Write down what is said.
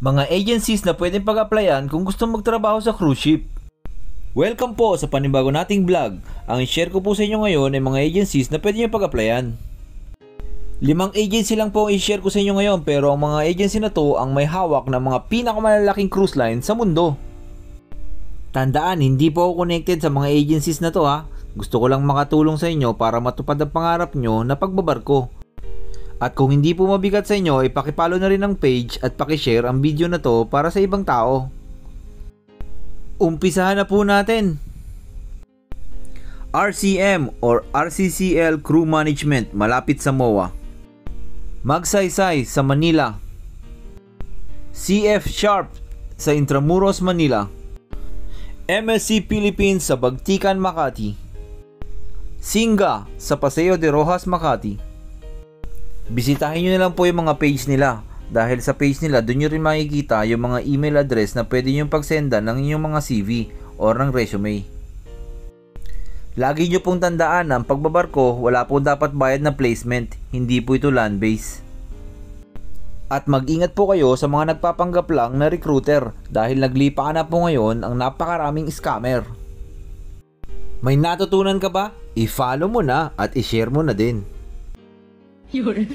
Mga agencies na pwedeng pag-applyan kung gusto magtrabaho sa cruise ship. Welcome po sa panibago nating vlog. Ang i-share ko po sa inyo ngayon ay mga agencies na pwede nyo pag-applyan. 5 agency lang po ang i-share ko sa inyo ngayon, pero ang mga agency na to ang may hawak ng mga pinakamalalaking cruise line sa mundo. Tandaan, hindi po ako connected sa mga agencies na to ha. Gusto ko lang makatulong sa inyo para matupad ang pangarap nyo na pagbabarko. At kung hindi po mabigat sa inyo, ipakipollow na rin ang page at pakishare ang video na to para sa ibang tao. Umpisahan na po natin. RCM or RCCL Crew Management malapit sa MOA. Magsaysay sa Manila. CF Sharp sa Intramuros, Manila. MSC Philippines sa Bagtikan, Makati. Singa sa Paseo de Rojas, Makati. Bisitahin nyo na lang po yung mga page nila, dahil sa page nila doon nyo rin makikita yung mga email address na pwede nyo pagsenda ng inyong mga CV or ng resume. Lagi nyo pong tandaan na ang pagbabarko wala po dapat bayad na placement, hindi po ito land base. At mag-ingat po kayo sa mga nagpapanggap lang na recruiter dahil naglipa na po ngayon ang napakaraming scammer. May natutunan ka ba? I-follow mo na at i-share mo na din. Yun.